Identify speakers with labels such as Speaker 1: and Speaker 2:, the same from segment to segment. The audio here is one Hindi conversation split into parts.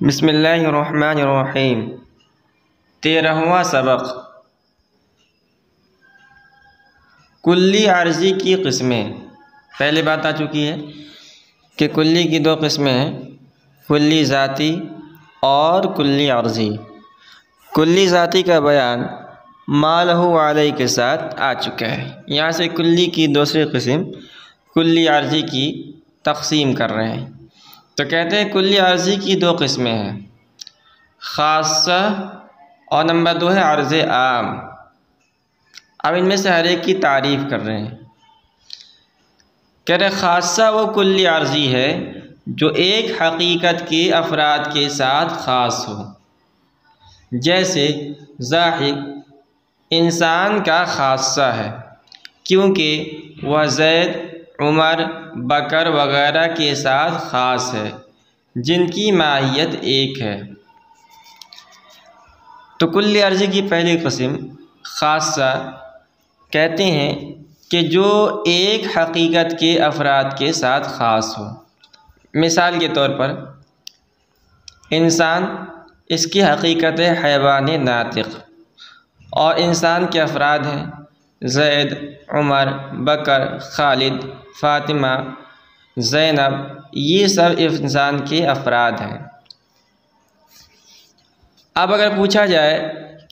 Speaker 1: बिस्मिल्लाहिर्रहमानिर्रहीम। 13वां सबक कुल्ली अर्जी की किस्में। पहले बात आ चुकी है कि कुल्ली की दो किस्में हैं, कुल्ली ज़ाती और कुल्ली अर्जी। कुल्ली ज़ाती का बयान मालहू अलैहि के साथ आ चुका है। यहाँ से कुल्ली की दूसरी किस्म कुल्ली अर्जी की तक़सीम कर रहे हैं। तो कहते हैं कुल्ली अर्जी की दो किस्में हैं, ख़ासा और नंबर 2 है अर्ज़ आम। अब इनमें से हर एक की तारीफ़ कर रहे हैं। कह रहे ख़ासा वो कुल्ली अर्जी है जो एक हकीकत के अफराद के साथ ख़ास हो। जैसे ज़ाहिद इंसान का ख़ासा है क्योंकि वह ज़ैद, उमर, बकर वगैरह के साथ ख़ास है जिनकी माहियत एक है। तो कुल्ली अर्जी की पहली किस्म ख़ासा कहते हैं कि जो एक हकीकत के अफराद के साथ ख़ास हो। मिसाल के तौर पर इंसान, इसकी हकीकत है हैवान नातिक़, और इंसान के अफराद हैं ज़ैद, उमर, बकर, खालिद, फ़ातिमा, ज़ैनब। ये सब इंसान के अफराद हैं। अब अगर पूछा जाए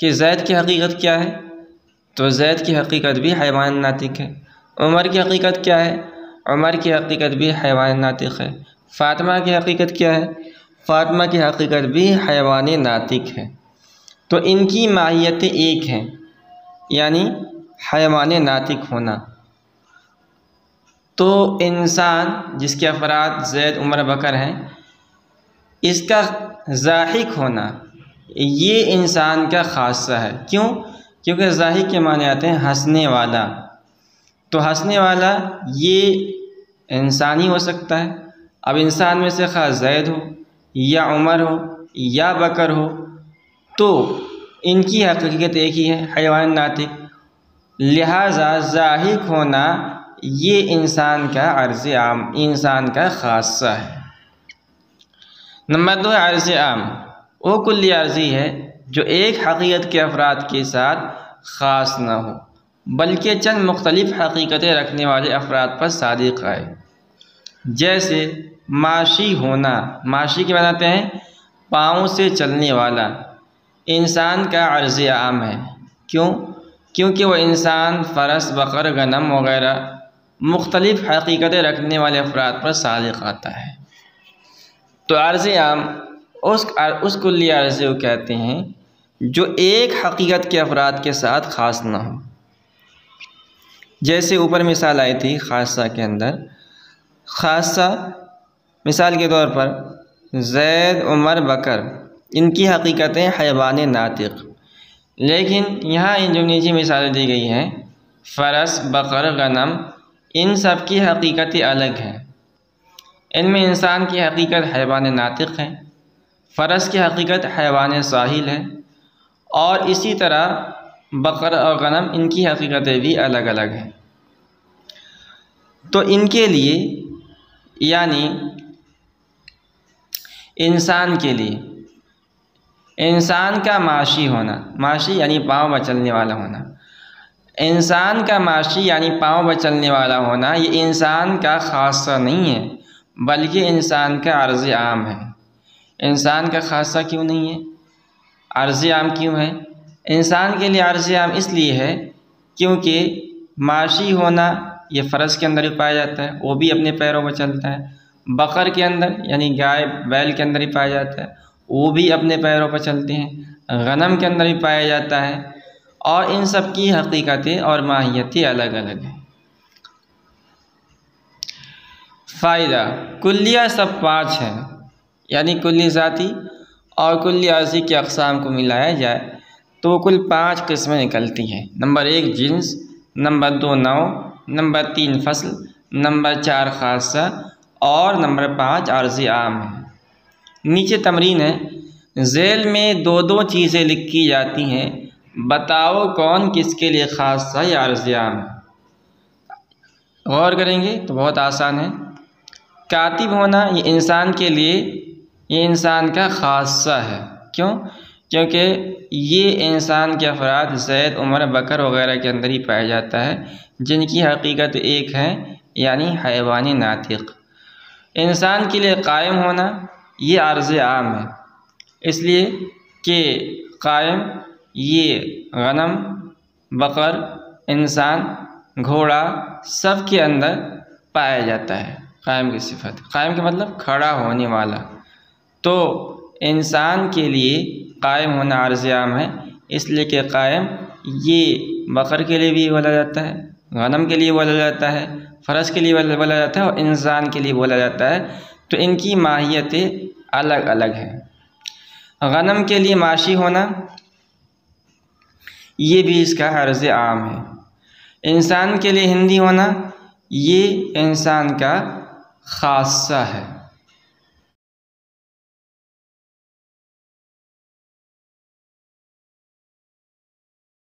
Speaker 1: कि ज़ैद की हकीकत क्या है, तो ज़ैद की हकीकत भी हैवान नातिक़ है। उमर की हकीकत क्या है, उमर की हकीकत भी हैवान नातिक़ है। फ़ातिमा की हकीकत क्या है, फ़ातिमा की हकीकत भी हैवान नातिक़ है। तो इनकी माहियतें एक हैं, यानी हैवान नातिक़ होना। तो इंसान जिसके अफराद ज़ैद, उमर, बकर हैं, इसका ज़ाहिक होना ये इंसान का ख़ासा है। क्यों? क्योंकि ज़ाहिक के माने आते हैं हंसने वाला। तो हंसने वाला ये इंसान ही हो सकता है। अब इंसान में से ख़ास ज़ैद हो या उमर हो या बकर हो, तो इनकी हकीकत एक ही है, हैवान नातिक़। लिहाजा ज़ाहिक होना ये इंसान का अर्ज़ आम, इंसान का ख़ासा है। नंबर 2 है अर्ज़ आम। वो कुल्ली अर्जी है जो एक हकीकत के अफराद के साथ ख़ास न हो बल्कि चंद मुख्तलिफ़ हकीकतें रखने वाले अफराद पर सादिक़ आए। जैसे माशी होना, माशी के बनाते हैं पाँव से चलने वाला, इंसान का अर्ज़ आम है। क्यों? क्योंकि वह इंसान फ़रस, बकर, गनम वगैरह मुख्तलिफ़ हकीकतें रखने वाले अफराद पर सादिक़ आता है। तो अर्ज़ आम उस कुल्ली अर्ज़ी को कहते हैं जो एक हकीकत के अफराद के साथ ख़ास ना हो। जैसे ऊपर मिसाल आई थी ख़ासा के अंदर। ख़ासा मिसाल के तौर पर ज़ैद, उमर, बकर, इनकी हकीकतें हैवान नातिक़। लेकिन यहाँ इन जो नीचे मिसालें दी गई हैं फ़रस, बकर, गनम, इन सब की हकीकतें अलग हैं। इनमें इंसान की हकीकत हैवान नातिक़ है, फ़रस की हकीकत हैवान साहिल है, और इसी तरह बकर और गनम इनकी हकीकतें भी अलग अलग हैं। तो इनके लिए यानी इंसान के लिए इंसान का माशी होना, माशी यानी पाँव पर चलने वाला होना, इंसान का माशी यानी पाँव पर चलने वाला होना ये इंसान का ख़ासा नहीं है बल्कि इंसान का अर्ज़ आम है। इंसान का ख़ासा क्यों नहीं है, अर्ज़ आम क्यों है? इंसान के लिए अर्ज़ आम इसलिए है क्योंकि माशी होना ये फ़रस के अंदर ही पाया जाता है, वो भी अपने पैरों पर चलता है। बकर के अंदर यानी गाय, बैल के अंदर ही पाया जाता है, वो भी अपने पैरों पर चलते हैं। गनम के अंदर ही पाया जाता है, और इन सब की हकीकतें और माहियतें अलग अलग हैं। फ़ायदा, कुल्लियाँ सब 5 हैं, यानी कुल्ली ज़ाती और कुल्ली अर्ज़ी की अक़साम को मिलाया जाए तो वो कुल 5 किस्में निकलती हैं। नंबर 1 जिन्स, नंबर 2 नौ, नंबर 3 फ़स्ल, नंबर 4 ख़ासा और नंबर 5 अर्ज़ आम है। नीचे तमरीन है, ज़ेल में दो दो चीज़ें लिखी जाती हैं, बताओ कौन किसके लिए खासा या अर्ज़ आम है। गौर करेंगे तो बहुत आसान है। कातिब होना ये इंसान के लिए, ये इंसान का खासा है। क्यों? क्योंकि ये इंसान के अफराद ज़ैद, उमर, बकर वगैरह के अंदर ही पाया जाता है, जिनकी हकीकत एक है, यानी हैवानी नातिक। इंसान के लिए कायम होना ये अर्ज़ आम है, इसलिए कि कायम ये गनम, बकर, इंसान, घोड़ा सब के अंदर पाया जाता है कायम की सिफत। कायम के मतलब खड़ा होने वाला। तो इंसान के लिए कायम होना अर्ज़ आम है, इसलिए कि कायम ये बकर के लिए भी बोला जाता है, गनम के लिए बोला जाता है, फ़रस के लिए बोला जाता है और इंसान के लिए बोला जाता है। तो इनकी माहियतें अलग अलग हैं। गनम के लिए माशी होना ये भी इसका अर्ज़ आम है। इंसान के लिए हिंदी होना ये इंसान का खासा है।